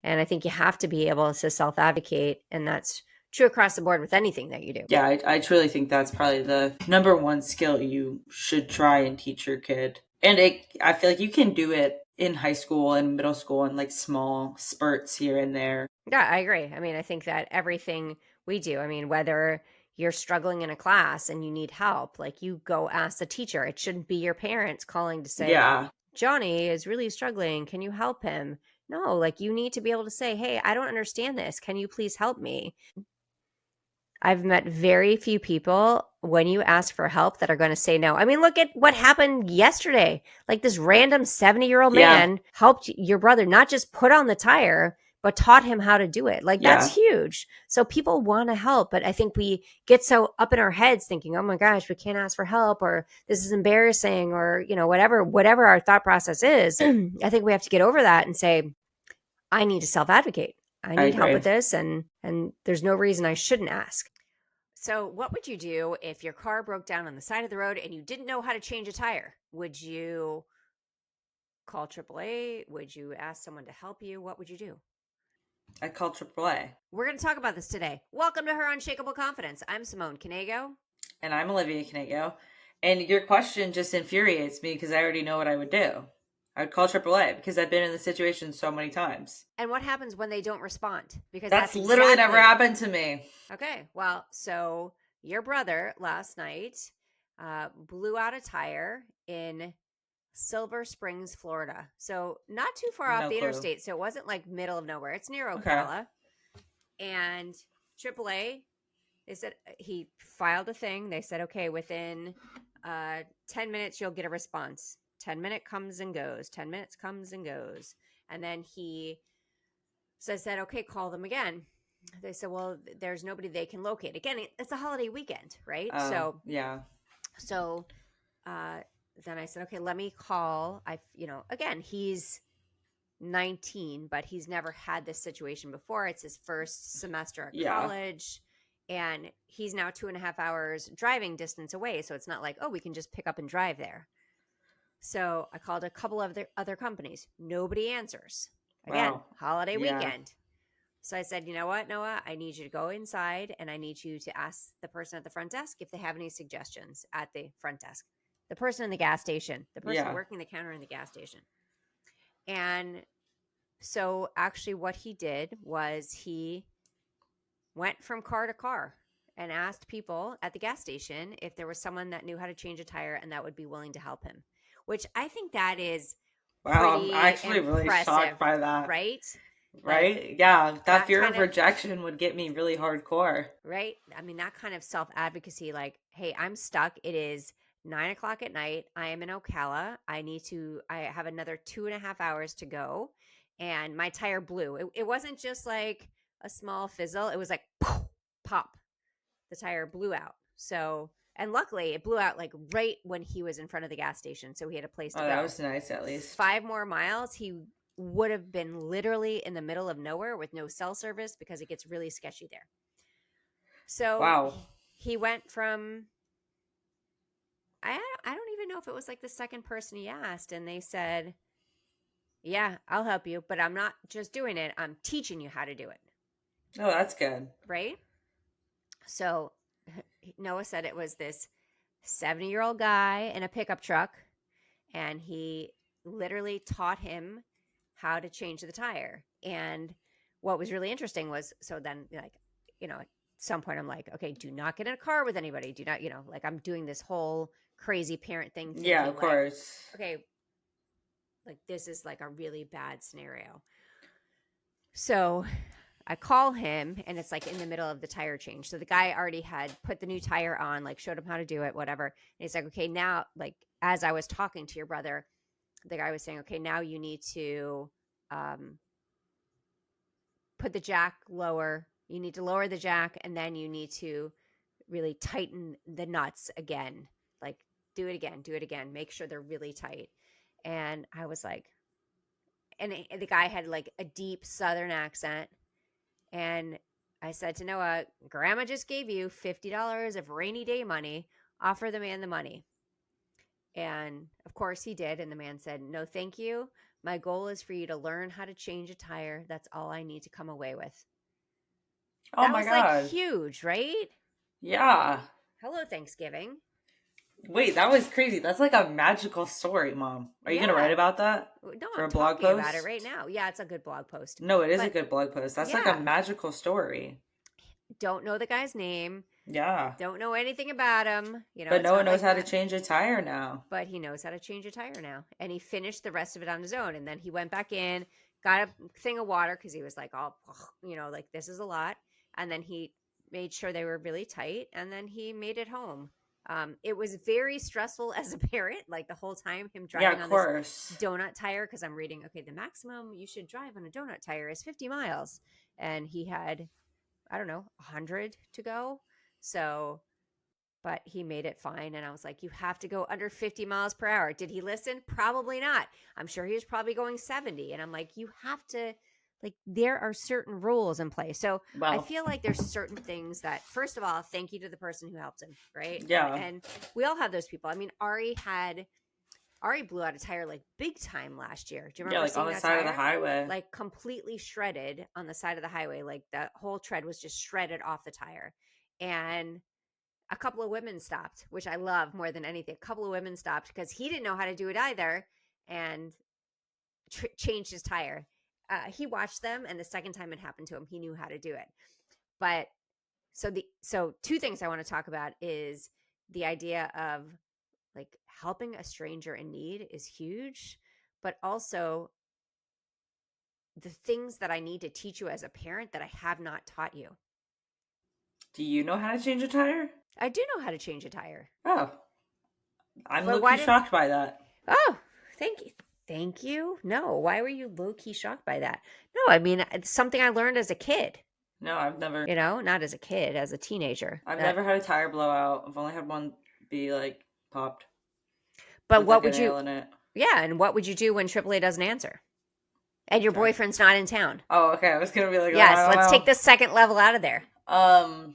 And I think you have to be able to self-advocate, and that's true across the board with anything that you do. Yeah, I truly think that's probably the number one skill you should try and teach your kid. And I feel like you can do it in high school and middle school in like small spurts here and there. Yeah, I agree. I mean, I think that everything we do, I mean, whether you're struggling in a class and you need help, like you go ask the teacher. It shouldn't be your parents calling to say, Yeah, Johnny is really struggling. Can you help him? No, like you need to be able to say, hey, I don't understand this. Can you please help me? I've met very few people when you ask for help that are going to say no. I mean, look at what happened yesterday. Like this random 70-year-old yeah, man helped your brother not just put on the tire, but taught him how to do it. Like that's yeah. huge. So people want to help, but I think we get so up in our heads thinking, "Oh my gosh, we can't ask for help," or "This is embarrassing," or whatever our thought process is. I think we have to get over that and say, "I need to self-advocate. I I need help with agree. this, and there's no reason I shouldn't ask." So, what would you do if your car broke down on the side of the road and you didn't know how to change a tire? Would you call AAA? Would you ask someone to help you? What would you do? I call AAA. We're going to talk about this today. Welcome to Her Unshakable Confidence. I'm Simone Knego. And I'm oliviaknego. And your question just infuriates me because I already know what I would do. I would call AAA because I've been in the situation so many times. And what happens when they don't respond? Because That's that's literally exactly. never happened to me. Okay, well, so your brother last night blew out a tire in Silver Springs, Florida. So not too far off No the clue. interstate. So it wasn't like middle of nowhere. It's near Okay. Ocala. And AAA, they said he filed a thing. They said, okay, within 10 minutes, you'll get a response. 10-minute comes and goes. 10 minutes comes and goes. And then he says that, okay, call them again. They said, well, there's nobody they can locate. Again, it's a holiday weekend, right? Oh, yeah. So uh, then I said, okay, let me call. Again, he's 19, but he's never had this situation before. It's his first semester at Yeah. college, and he's now 2.5 hours driving distance away. So it's not like, oh, we can just pick up and drive there. So I called a couple of other companies. Nobody answers. Again, Wow. holiday Yeah. weekend. So I said, you know what, Noah, I need you to go inside and I need you to ask the person at the front desk if they have any suggestions at the front desk. The person in the gas station, the person Yeah. working the counter in the gas station. And so actually what he did was he went from car to car and asked people at the gas station if there was someone that knew how to change a tire and that would be willing to help him, which I think that is Wow. I'm pretty actually really impressive, shocked by that. right? Like Right? Yeah. That that fear kind of of, rejection would get me really hardcore. right? I mean, that kind of self advocacy, like, hey, I'm stuck. It is 9 o'clock at night. I am in Ocala. I have another 2.5 hours to go. And my tire blew. It wasn't just like a small fizzle, it was like pop. The tire blew out. So, and luckily it blew out like right when he was in front of the gas station. So he had a place Oh, to that go. was nice at least. 5 more miles, he would have been literally in the middle of nowhere with no cell service because it gets really sketchy there. So Wow. he went from, I don't even know if it was like the second person he asked, and they said, yeah, I'll help you, but I'm not just doing it, I'm teaching you how to do it. Oh, that's good. Right? So Noah said it was this 70-year-old guy in a pickup truck, and he literally taught him how to change the tire. And what was really interesting was, so then, like, at some point I'm like, okay, do not get in a car with anybody. Do not, like I'm doing this whole crazy parent thing, Yeah, of thinking like, course. okay, like this is like a really bad scenario. So I call him and it's like in the middle of the tire change. So the guy already had put the new tire on, like showed him how to do it, whatever. And he's like, okay, now, like, as I was talking to your brother, the guy was saying, okay, now you need to put the jack lower. You need to lower the jack, and then you need to really tighten the nuts again. Like, do it again. Make sure they're really tight. And I was like, and the guy had like a deep Southern accent. And I said to Noah, Grandma just gave you $50 of rainy day money. Offer the man the money. And of course he did. And the man said, no, thank you. My goal is for you to learn how to change a tire. That's all I need to come away with. Oh That my was like God. huge, right? Yeah. Hello, Thanksgiving. Wait, that was crazy. That's like a magical story, Mom. Are you gonna write Yeah. about that No, for I'm a blog talking about it right post? now. Yeah, it's a good blog post. No, it is a But good blog post. That's like a yeah, magical story. don't know the guy's name, Yeah. don't know anything about him. But It's no one not knows like how to that. change a tire now. But he knows how to change a tire now. And he finished the rest of it on his own. And then he went back in, got a thing of water because he was like, oh, like this is a lot. And then he made sure they were really tight. And then he made it home. It was very stressful as a parent, like the whole time, him Yeah, driving of on this course. donut tire. Because I'm reading, okay, the maximum you should drive on a donut tire is 50 miles. And he had, I don't know, 100 to go. So but he made it fine. And I was like, you have to go under 50 miles per hour. Did he listen? Probably not. I'm sure he was probably going 70. And I'm like, you have to, like, there are certain rules in place. So I Well, feel like there's certain things that, first of all, thank you to the person who helped him, right? And yeah. and we all have those people. I mean, Ari blew out a tire like big time last year. Do you Yeah, remember like on seeing the that side of the tire? highway. Like completely shredded on the side of the highway. Like the whole tread was just shredded off the tire. And a couple of women stopped, which I love more than anything. A couple of women stopped because he didn't know how to do it either and changed his tire. He watched them, and the second time it happened to him, he knew how to do it. But so two things I want to talk about is the idea of like helping a stranger in need is huge, but also the things that I need to teach you as a parent that I have not taught you. Do you know how to change a tire? I do know how to change a tire, Oh, I'm but low-key why did shocked by that. Oh, thank you. Thank you. No, why were you low key shocked by that? No, I mean, it's something I learned as a kid, No, not as a kid, as a teenager. I've never had a tire blowout. I've only had one be like popped But with what like a would you, nail in it. yeah, and what would you do when AAA doesn't answer and your Try. boyfriend's not in town? Oh, okay. I was gonna be like, oh, Yes, I let's take don't the second level out of there. know.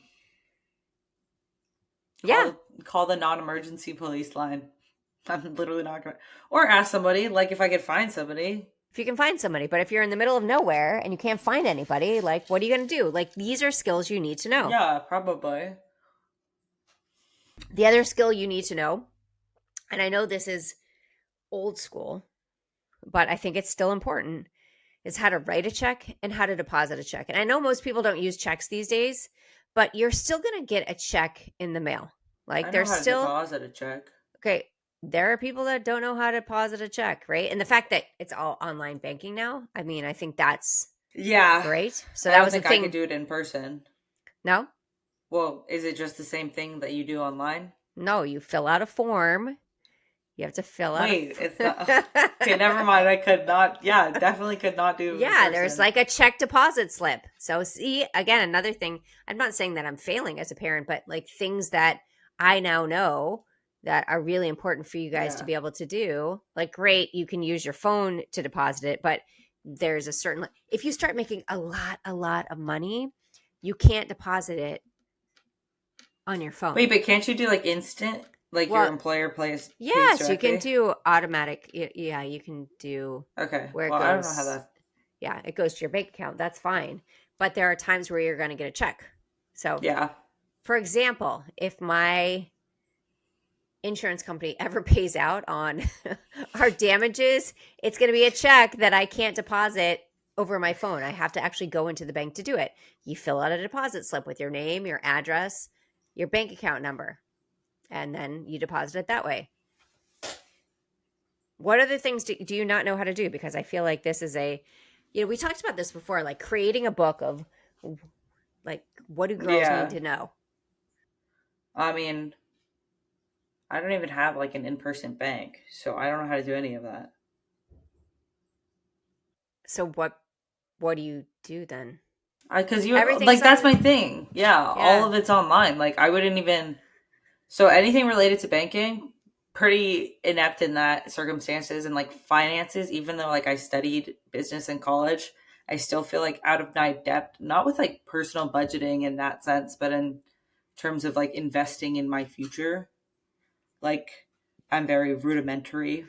Yeah, Call the non-emergency police line. I'm literally not gonna, or ask somebody, like if I could find somebody. if you can find somebody. But if you're in the middle of nowhere and you can't find anybody, like, what are you going to do? Like, these are skills you need to know. Yeah, probably. The other skill you need to know, and I know this is old school, but I think it's still important, is how to write a check and how to deposit a check. And I know most people don't use checks these days, but you're still going to get a check in the mail. I Like know there's how to still, deposit a check. okay, there are people that don't know how to deposit a check, right? And the fact that it's all online banking now, I mean, I think that's Yeah, great. So I that don't was the think I could thing. do it in person. No, Well, is it just the same thing that you do online? no, you fill out a form. You have to fill out Wait, it's not. Okay, never mind. I could not. Yeah, definitely could not do it in Yeah, there's person. like a check deposit slip. So, see, again, another thing, I'm not saying that I'm failing as a parent, but like things that I now know that are really important for you guys to Yeah. be able to do. Like, great, you can use your phone to deposit it, but there's a certain, if you start making a lot of money, you can't deposit it on your Wait, phone. but can't you do like instant? Like your Well, employer pays yes, you can directly? do automatic. Yeah, you can do Okay. where it Well, I don't know how goes. that. Yeah, it goes to your bank account. That's fine. But there are times where you're going to get a check. So, Yeah. for example, if my insurance company ever pays out on our damages, it's going to be a check that I can't deposit over my phone. I have to actually go into the bank to do it. You fill out a deposit slip with your name, your address, your bank account number, and then you deposit it that way. What other things do you not know how to do? Because I feel like this is we talked about this before, like creating a book of like what do girls need Yeah. to know? I mean, I don't even have like an in-person bank, so I don't know how to do any of that. So what do you do then? Because you Everything's like that's on my thing. Yeah, all yeah. of it's online. Like I wouldn't even. So anything related to banking, pretty inept in that circumstances and like finances. Even though like I studied business in college, I still feel like out of my depth. Not with like personal budgeting in that sense, but in terms of like investing in my future. Like I'm very rudimentary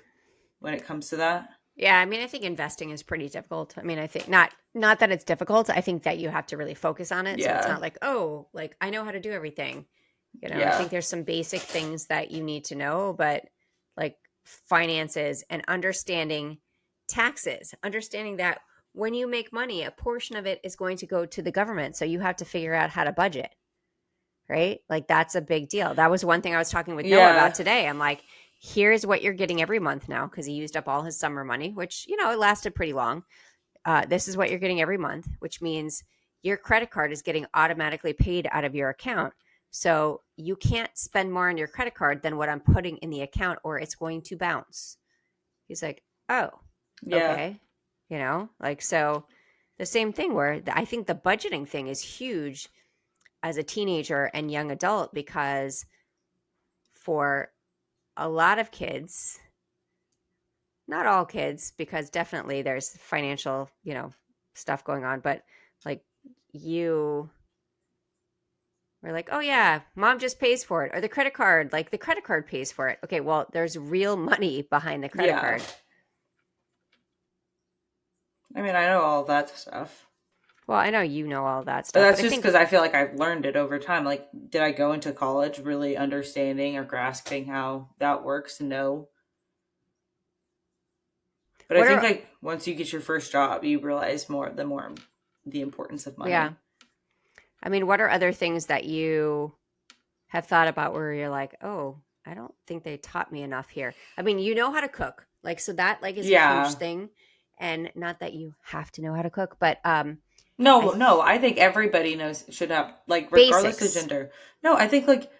when it comes to that. Yeah, I mean, I think investing is pretty difficult. I mean, I think not that it's difficult. I think that you have to really focus on it. So it's Yeah. not like, oh, like I know how to do everything. I Yeah. think there's some basic things that you need to know, but like finances and understanding taxes, understanding that when you make money, a portion of it is going to go to the government. So you have to figure out how to budget, right? Like that's a big deal. That was one thing I was talking with Noah about Yeah. today. I'm like, here's what you're getting every month now because he used up all his summer money, which, it lasted pretty long. This is what you're getting every month, which means your credit card is getting automatically paid out of your account. So you can't spend more on your credit card than what I'm putting in the account or it's going to bounce. He's like, oh, Yeah. okay. Like, so the same thing where I think the budgeting thing is huge as a teenager and young adult because for a lot of kids, not all kids, because definitely there's financial, stuff going on, but like you were like, oh yeah, mom just pays for it, or the credit card, like the credit card pays for it. Okay, well, there's real money behind the credit Yeah. card. I mean, I know all that stuff. Well, I know you know all that But stuff, but that's I just think because I feel like I've learned it over time. Like, did I go into college really understanding or grasping how that works? No. But I what think are like once you get your first job, you realize more the importance of yeah, money. I mean, what are other things that you have thought about where you're like, oh, I don't think they taught me enough here. I mean, you know how to cook, like, so that like is a huge Yeah. thing, and not that you have to know how to cook, but I No, no, I think everybody knows should have like regardless of basics. gender. No, I think like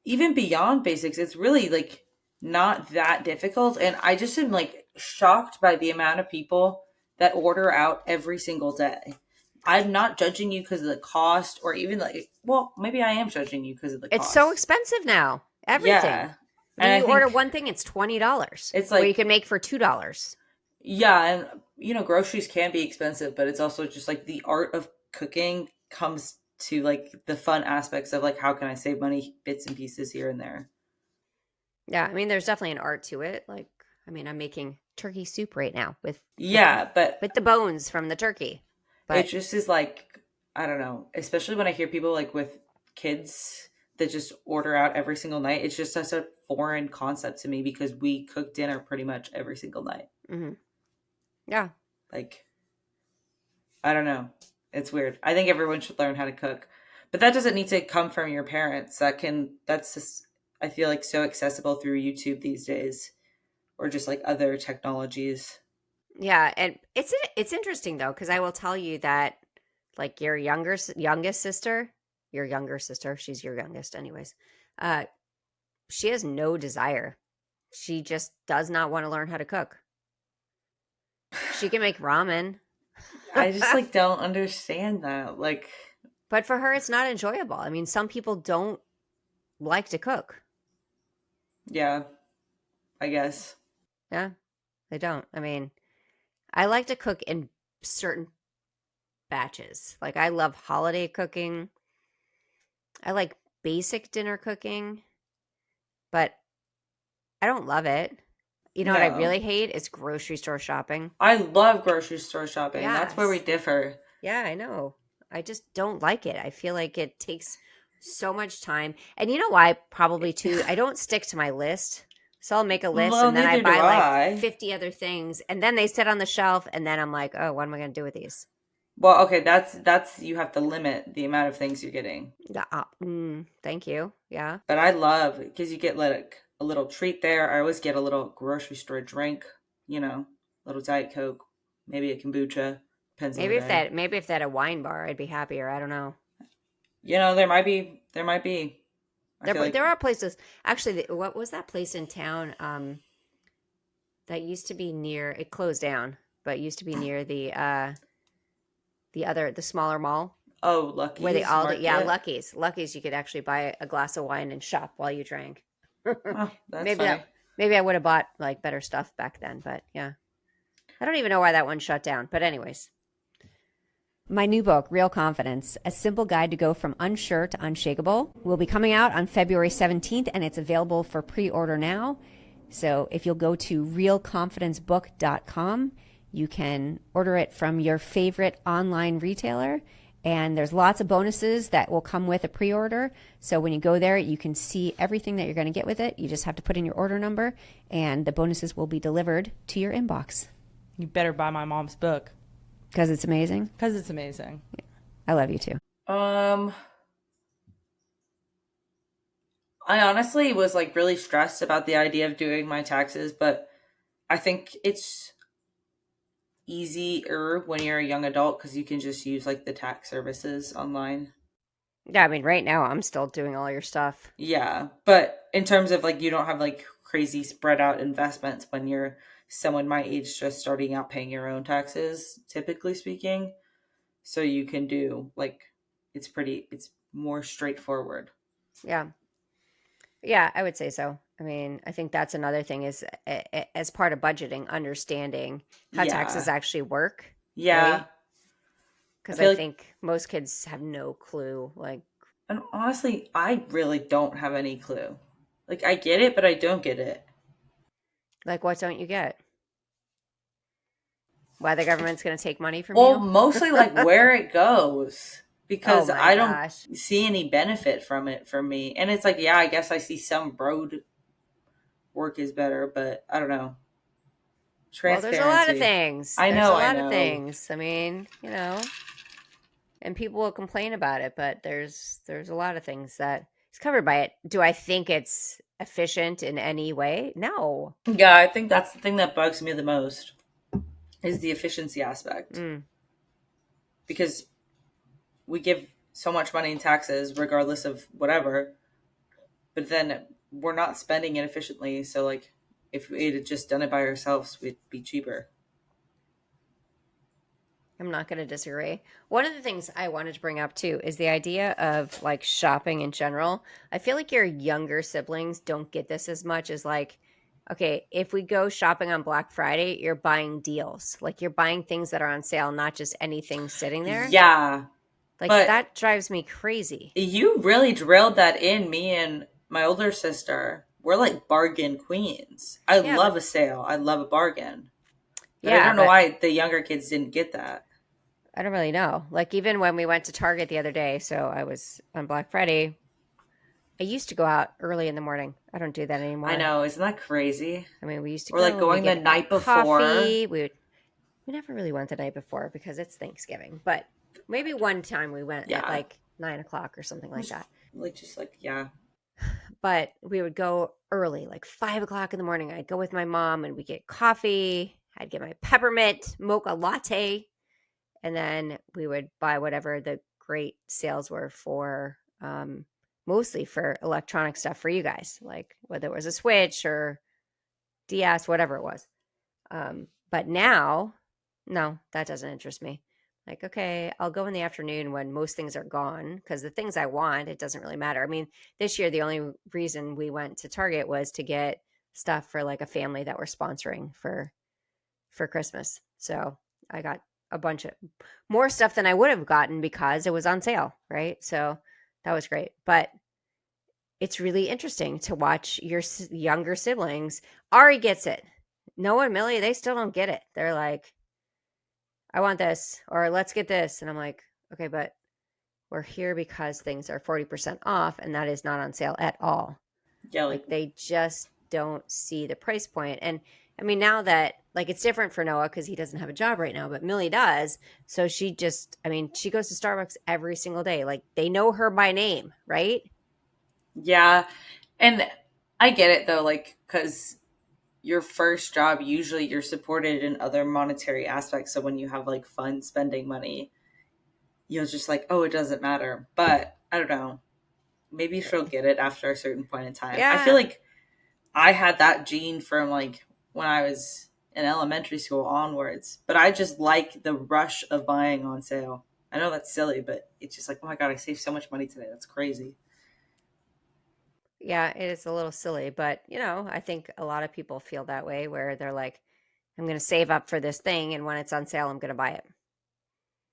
even beyond basics, it's really like not that difficult. And I just am like shocked by the amount of people that order out every single day. I'm not judging you because of the cost or even like, well, maybe I am judging you because of the It's so cost. expensive now. Everything. Yeah. I And mean, I you order think one thing, it's $20, it's where you like, can make for $2. yeah. And, groceries can be expensive, but it's also just like the art of cooking comes to like the fun aspects of like, how can I save money, bits and pieces here and there. Yeah, I mean, there's definitely an art to it. Like, I mean, I'm making turkey soup right now with Yeah. But with the bones from the turkey, it but just is like, I don't know, especially when I hear people like with kids that just order out every single night. It's just such a foreign concept to me because we cook dinner pretty much every single night. mhm. Yeah. Like, I don't know. It's weird. I think everyone should learn how to cook. But that doesn't need to come from your parents. That's just, I feel like so accessible through YouTube these days or just like other technologies. Yeah, and it's interesting though because I will tell you that like your youngest sister, your younger sister, she's your youngest anyways. Uh she has no desire. She just does not want to learn how to cook. She can make ramen, I just like don't understand that. Like, but for her it's not enjoyable. I mean, some people don't like to cook. yeah, I guess. Yeah, they don't. I mean, I like to cook in certain batches. Like I love holiday cooking. I like basic dinner cooking, but I don't love it. You know what I No. really hate is grocery store shopping. I love grocery store shopping. That's where we Yes. differ. Yeah, I know. I just don't like it. I feel like it takes so much time. And you know why? Probably too, I don't stick to my list. So I'll make a list Well, and then I neither do buy like I. 50 other things and then they sit on the shelf and then I'm like, oh, what am I going to do with these? Well, okay, that's you have to limit the amount of things you're getting. Yeah, thank you. Yeah. But I love because you get like a little treat there. I always get a little grocery store drink, little Diet Coke, maybe a kombucha, depends on the day. Maybe if they had a wine bar, I'd be happier. I don't know. There might be. I feel There like, are places. Actually, what was that place in town that used to be near? It closed down, but used to be near the smaller mall oh, where they Lucky's all yeah, Market. Lucky's. You could actually buy a glass of wine and shop while you drank. Oh, that's maybe that funny. maybe I would have bought like better stuff back then, but yeah, I don't even know why that one shut down. But anyways. My new book, Real Confidence, A Simple Guide to Go from Unsure to Unshakable, will be coming out on February 17th, and it's available for pre-order now. So if you'll go to realconfidencebook.com, you can order it from your favorite online retailer. And there's lots of bonuses that will come with a pre-order. So when you go there, you can see everything that you're going to get with it. You just have to put in your order number, and the bonuses will be delivered to your inbox. You better buy my mom's book. Because it's amazing? Because it's amazing. Yeah. I love you too. I honestly was like really stressed about the idea of doing my taxes, but I think it's easier when you're a young adult because you can just use like the tax services online. Yeah, I mean, right now I'm still doing all your stuff. Yeah, but in terms of like you don't have like crazy spread out investments when you're someone my age just starting out paying your own taxes, typically speaking. So you can do like it's more straightforward. Yeah. Yeah, I would say so. I mean, I think that's another thing is as part of budgeting, understanding how taxes Yeah. actually work, Yeah. right? I Because I feel like, think most kids have no clue. Like, and honestly, I really don't have any clue. Like I get it, but I don't get it. what don't you get? Why the government's going to take money from Well, you? mostly like where it goes Oh because my I don't gosh. see any benefit from it for me. And it's like, yeah, I guess I see some road work is better, but I don't know. Well, there's a lot of Transparency. things. I There's know, a I lot of know. things. I mean, and people will complain about it, but there's a lot of things that is covered by it. Do I think it's efficient in any way? No. Yeah, I think that's the thing that bugs me the most is the efficiency aspect. Mm. Because we give so much money in taxes regardless of whatever, but then we're not spending it efficiently. So like if we had just done it by ourselves, we'd be cheaper. I'm not going to disagree. One of the things I wanted to bring up too is the idea of like shopping in general. I feel like your younger siblings don't get this as much as like, okay, if we go shopping on Black Friday, you're buying deals. Like you're buying things that are on sale, not just anything sitting there. Yeah, Like but that drives me crazy. you really drilled that in me and my older sister. We're like bargain queens. I Yeah, love but a sale. I love a bargain. But I yeah, don't know but why the younger kids didn't get that. I don't really know. Like even when we went to Target the other day, so I was on Black Friday. I used to go out early in the morning. I don't do that I anymore. know, isn't that crazy? I mean, we used to Or like go and we going the get our night before. coffee. We never really went the night before because it's Thanksgiving, but maybe one time we went at Yeah. like 9 o'clock or something like that. Like just like yeah. But we would go early, like 5 o'clock in the morning. I'd go with my mom and we get coffee. I'd get my peppermint mocha latte, and then we would buy whatever the great sales were for, mostly for electronic stuff for you guys, like whether it was a Switch or DS, whatever it was. But now, no, that doesn't interest me. Like, okay, I'll go in the afternoon when most things are gone because the things I want, it doesn't really matter. I mean, this year, the only reason we went to Target was to get stuff for like a family that we're sponsoring for Christmas. So I got a bunch of more stuff than I would have gotten because it was on sale, right? So that was great. But it's really interesting to watch your younger siblings. Ari gets it. Noah and Millie, they still don't get it. They're like, I want this, or let's get this. And I'm like, okay, but we're here because things are 40% off, and that is not on sale at all. Yeah, like Like, they just don't see the price point. And I mean, now that, like, it's different for Noah because he doesn't have a job right now, but Millie does. So she just, I mean, she goes to Starbucks every single day. Like, they know her by name, right? yeah. And I get it though, like because your first job usually you're supported in other monetary aspects. So when you have like fun spending money, you're just like, oh, it doesn't matter. But I don't know. Maybe she'll get it after a certain point in time. I feel Yeah. like I had that gene from like when I was in elementary school onwards, but I just like the rush of buying on sale. I know that's silly, but it's just like, oh my God, I saved so much money today. That's crazy. Yeah, it is a little silly, but I think a lot of people feel that way where they're like, I'm going to save up for this thing, and when it's on sale, I'm going to buy it,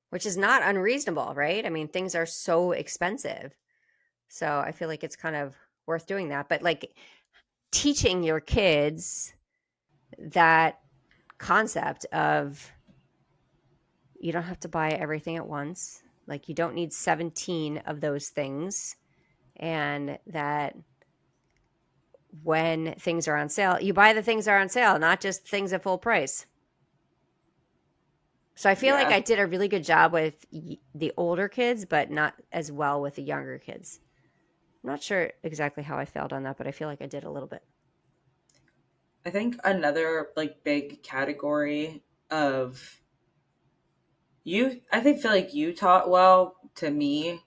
which is not unreasonable, right? I mean, things are so expensive. So I feel like it's kind of worth doing that. But like, teaching your kids that concept of you don't have to buy everything at once. Like, you don't need 17 of those things. And that when things are on sale, you buy the things that are on sale, not just things at full price. So I feel like I Yeah. did a really good job with the older kids, but not as well with the younger kids. I'm not sure exactly how I failed on that, but I feel like I did a little bit. I think another like big category of I think feel like you taught well to me,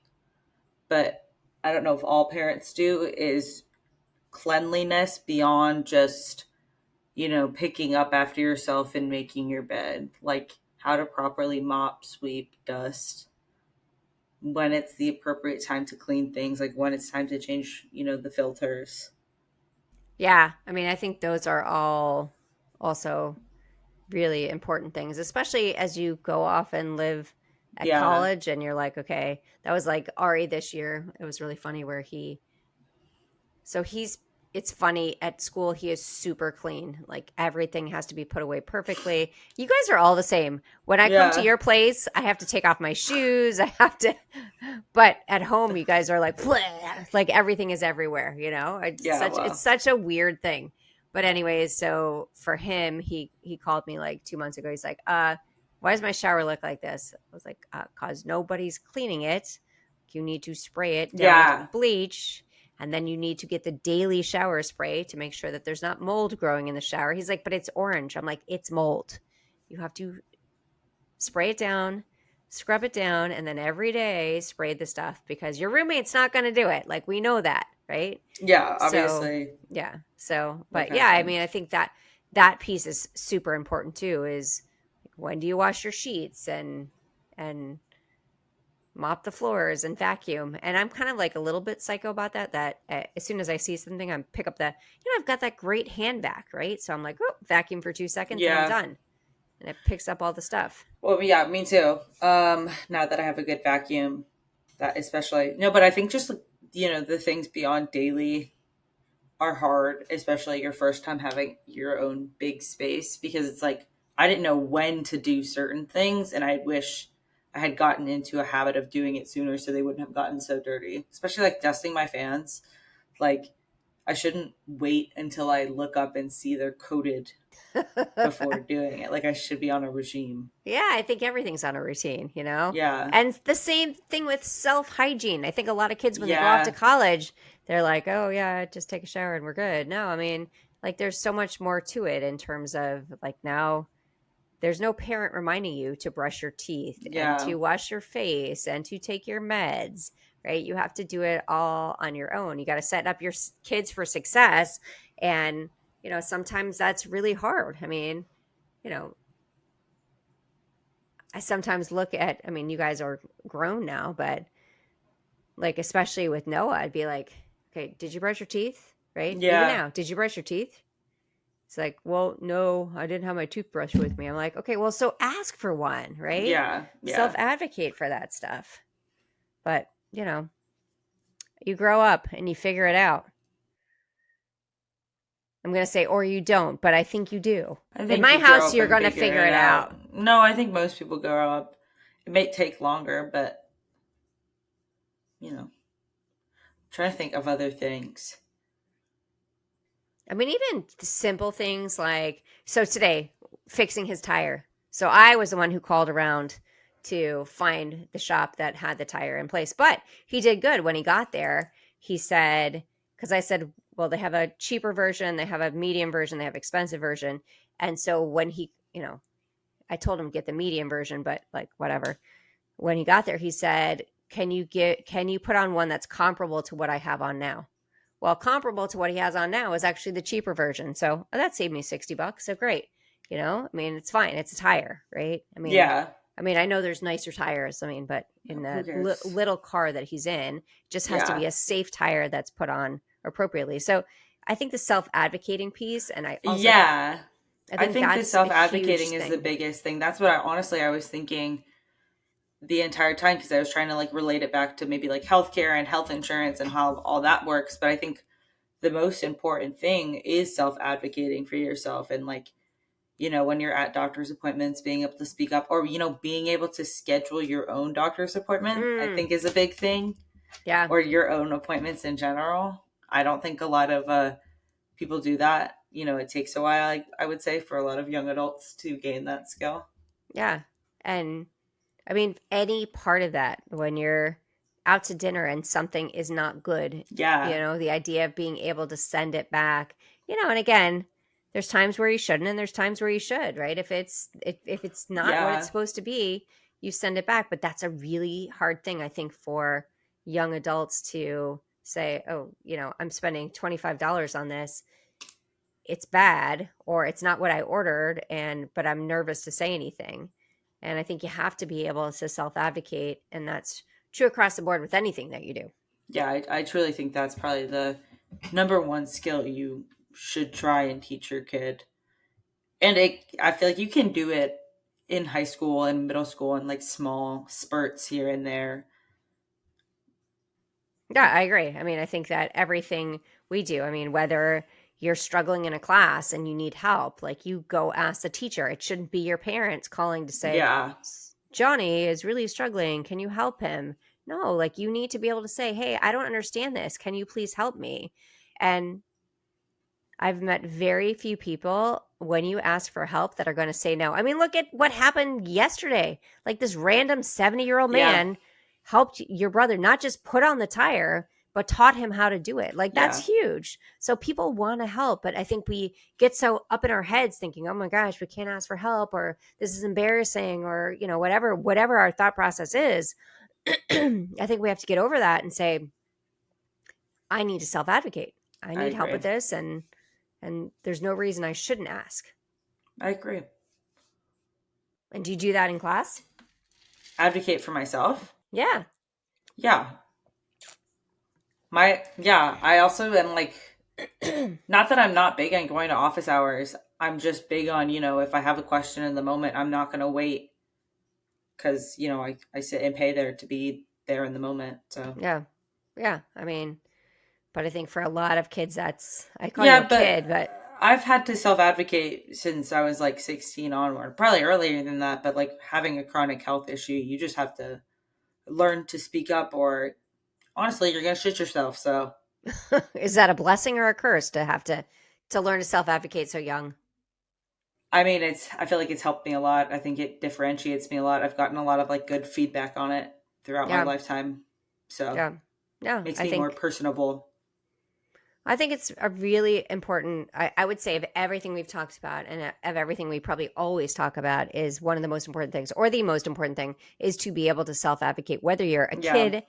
but I don't know if all parents do, is cleanliness beyond just, picking up after yourself and making your bed. Like how to properly mop, sweep, dust, when it's the appropriate time to clean things, like when it's time to change, the filters. Yeah, I mean, I think those are all also really important things, especially as you go off and live at Yeah. college and you're like, okay, that was like Ari this year. It was really funny where so it's funny at school, he is super clean. Like everything has to be put away perfectly. You guys are all the same. When I come to Yeah. your place, I have to take off my shoes. I have to, but at home, you guys are like, bleh, like everything is everywhere, Yeah. It's Well, such a weird thing. But anyways, so for him, he called me like 2 months ago. He's like, why does my shower look like this? I was like, cause nobody's cleaning it. You need to spray it down with yeah. bleach, and then you need to get the daily shower spray to make sure that there's not mold growing in the shower. He's like, but it's orange. I'm like, it's mold. You have to spray it down, scrub it down, and then every day spray the stuff because your roommate's not going to do it. Like, we know that, right? Yeah. So, Obviously, yeah. So, life but yeah, I mean, happens. I think that piece is super important too, is when do you wash your sheets and mop the floors and vacuum. And I'm kind of like a little bit psycho about that as soon as I see something, I pick up I've got that great hand vac, right? So I'm like, oh, vacuum for 2 seconds and I'm Yeah. done. And it picks up all the stuff. Well, yeah, me too. Now that I have a good vacuum, that especially no, but I think just the things beyond daily are hard, especially your first time having your own big space, because it's like I didn't know when to do certain things, and I wish I had gotten into a habit of doing it sooner so they wouldn't have gotten so dirty. Especially like dusting my fans. Like I shouldn't wait until I look up and see they're coated before doing it. Like I should be on a regime. Yeah, I think everything's on a routine. Yeah. And the same thing with self hygiene. I think a lot of kids, when they go off to Yeah. college, they're like, oh, yeah, just take a shower and we're good. No, I mean, like, there's so much more to it in terms of like now there's no parent reminding you to brush your teeth and Yeah. to wash your face and to take your meds, right? You have to do it all on your own. You got to set up your kids for success. And, sometimes that's really hard. I mean, you know, I sometimes look at, I mean, you guys are grown now, but like, especially with Noah, I'd be like, okay, did you brush your teeth? Right? Even Yeah. now, did you brush your teeth? It's like, well, no, I didn't have my toothbrush with me. I'm like, okay, well, so ask for one, right? Yeah. Self Yeah. advocate for that stuff. But, you grow up and you figure it out. I'm going to say, or you don't, but I think you do. I In think my you grow house, up you're and going to figure figure it it out. out. No, I think most people grow up. It may take longer, but trying to think of other things. I mean, even simple things like, so today, fixing his tire. So I was the one who called around to find the shop that had the tire in place. But he did good when he got there. He said, because I said, well, they have a cheaper version, they have a medium version, they have expensive version. And so when I told him get the medium version, but like whatever. When he got there, he said, can you put on one that's comparable to what I have on now? Well, comparable to what he has on now is actually the cheaper version. So that saved me $60. So great. I mean, it's fine. It's a tire, right? Yeah. I mean, I know there's nicer tires. I mean, but in Who the cares? little car that he's in, just has to Yeah. be a safe tire that's put on appropriately. So I think the self advocating piece, and Yeah. I I think think the that's a self-advocating huge is the thing. biggest thing. That's what I was thinking the entire time, because I was trying to like relate it back to maybe like healthcare and health insurance and how all that works. But I think the most important thing is self-advocating for yourself. And like, when you're at doctor's appointments, being able to speak up, or, being able to schedule your own doctor's appointment, I think is a big thing. Yeah. Or your own appointments in general. I don't think a lot of people do that. It takes a while, I would say, for a lot of young adults to gain that skill. Yeah. And I mean, any part of that, when you're out to dinner and something is not good, Yeah. the idea of being able to send it back, and again, there's times where you shouldn't and there's times where you should, right? If it's not what it's Yeah. supposed to be, you send it back. But that's a really hard thing, I think, for young adults to say, oh, I'm spending $25 on this. It's bad, or it's not what I ordered, but I'm nervous to say anything. And I think you have to be able to self-advocate, and that's true across the board with anything that you do. Yeah, I truly think that's probably the number one skill you should try and teach your kid. And I feel like you can do it in high school and middle school in like small spurts here and there. Yeah, I agree. I mean, I think that everything we do, I mean, whether you're struggling in a class and you need help, like you go ask the teacher. It shouldn't be your parents calling to say, Yeah. Johnny is really struggling. Can you help him? No, like you need to be able to say, hey, I don't understand this. Can you please help me? And I've met very few people when you ask for help that are going to say no. I mean, look at what happened yesterday. Like this random 70-year-old Yeah. man helped your brother not just put on the tire, but taught him how to do it. Like Yeah. that's huge. So people want to help, but I think we get so up in our heads thinking, "Oh my gosh, we can't ask for help," or "This is embarrassing," or whatever our thought process is. I think we have to get over that and say, "I need to self-advocate. I I need help agree. with this, and there's no reason I shouldn't ask." I agree. And do you do that in class? Advocate for myself. Yeah. Yeah. I also am like, not that I'm not big on going to office hours. I'm just big on, if I have a question in the moment, I'm not going to wait because, I sit and pay there to be there in the moment. So, Yeah. Yeah. I mean, but I think for a lot of kids, I call you a yeah, but kid, but I've had to self advocate since I was like 16 onward, probably earlier than that. But like having a chronic health issue, you just have to learn to speak up, or honestly, you're going to shit yourself. So, is that a blessing or a curse to have to learn to self-advocate so young? I mean, I feel like it's helped me a lot. I think it differentiates me a lot. I've gotten a lot of like good feedback on it throughout my Yeah. lifetime. So Yeah. Yeah. makes I me more think personable. I think it's a really important, I would say, of everything we've talked about and of everything we probably always talk about, is one of the most important things, or the most important thing, is to be able to self-advocate, whether you're a Yeah. kid,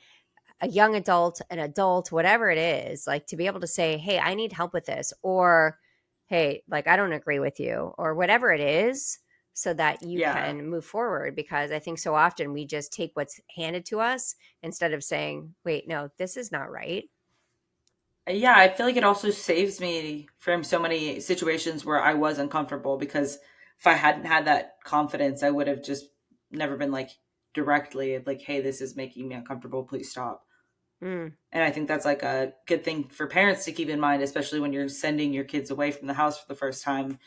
a young adult, an adult, whatever it is, like to be able to say, hey, I need help with this, or hey, like I don't agree with you, or whatever it is, so that you Yeah. can move forward. Because I think so often we just take what's handed to us instead of saying, wait, no, this is not right. Yeah, I feel like it also saves me from so many situations where I was uncomfortable, because if I hadn't had that confidence, I would have just never been like directly like, hey, this is making me uncomfortable. Please stop. Mm, And I think that's like a good thing for parents to keep in mind, especially when you're sending your kids away from the house for the first time.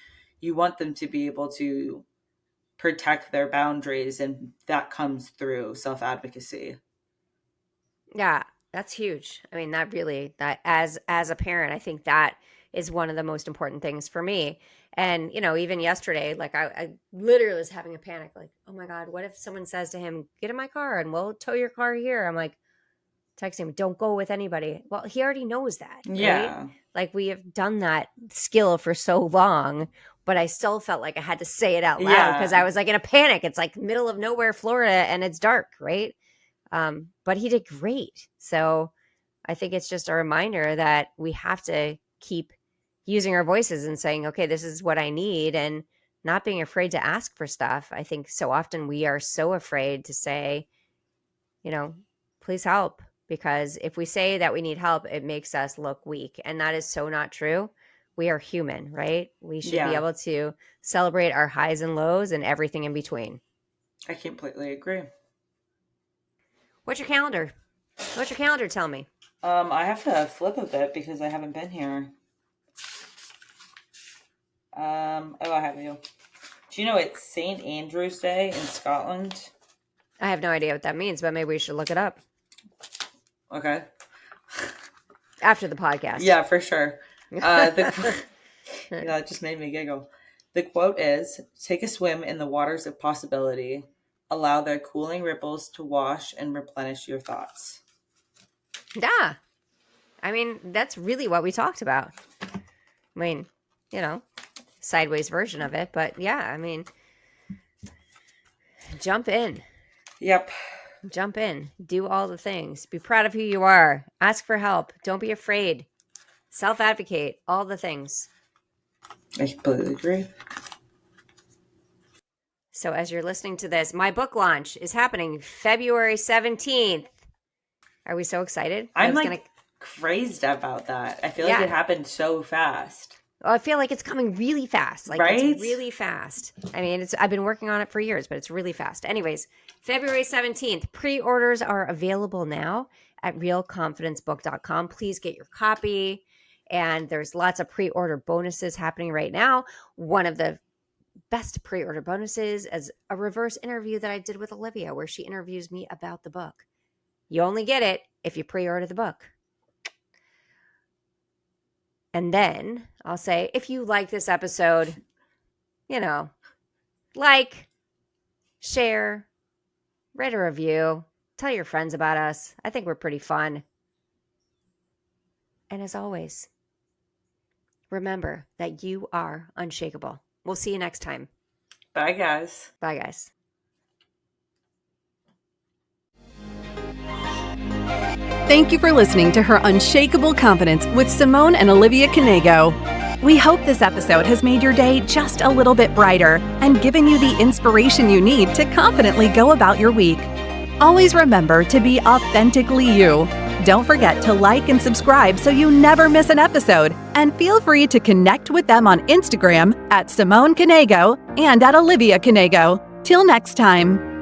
You want them to be able to protect their boundaries, and that comes through self advocacy. yeah, that's huge. I mean, that as a parent, I think that is one of the most important things for me. And even yesterday, like I literally was having a panic, like, oh my God, what if someone says to him, get in my car and we'll tow your car here? I'm like, texting him, don't go with anybody. Well, he already knows that, right? Yeah. Like we have done that skill for so long, but I still felt like I had to say it out loud because I Yeah. was like in a panic. It's like middle of nowhere, Florida, and it's dark, right? But he did great. So I think it's just a reminder that we have to keep using our voices and saying, okay, this is what I need, and not being afraid to ask for stuff. I think so often we are so afraid to say, you know, please help. Because if we say that we need help, it makes us look weak. And that is so not true. We are human, right? We should be Yeah. able to celebrate our highs and lows and everything in between. I completely agree. What's your calendar? What's your calendar tell me? I have to flip a bit because I haven't been here. I have you. Do you know it's St. Andrew's Day in Scotland? I have no idea what that means, but maybe we should look it up Okay. after the podcast. Yeah, for sure. It just made me giggle. The quote is, "Take a swim in the waters of possibility. Allow their cooling ripples to wash and replenish your thoughts." Yeah. I mean, that's really what we talked about. I mean, sideways version of it. But yeah, I mean, jump in. Yep. Jump in. Do all the things. Be proud of who you are. Ask for help. Don't be afraid. Self-advocate. All the things. I completely agree. So as you're listening to this, my book launch is happening February 17th. Are we so excited? I'm crazed about that. I feel like it happened so fast. Oh, I feel like it's coming really fast. Right? It's really fast. I mean, I've been working on it for years, but it's really fast. Anyways, February 17th. Pre-orders are available now at realconfidencebook.com. Please get your copy. And there's lots of pre-order bonuses happening right now. One of the best pre-order bonuses is a reverse interview that I did with Olivia, where she interviews me about the book. You only get it if you pre-order the book. And then I'll say, if you like this episode, like, share, write a review, tell your friends about us. I think we're pretty fun. And as always, remember that you are unshakable. We'll see you next time. Bye, guys. Bye, guys. Thank you for listening to Her Unshakable Confidence with Simone and Olivia Knego. We hope this episode has made your day just a little bit brighter and given you the inspiration you need to confidently go about your week. Always remember to be authentically you. Don't forget to like and subscribe so you never miss an episode. And feel free to connect with them on Instagram at Simone Knego and at Olivia Knego. Till next time.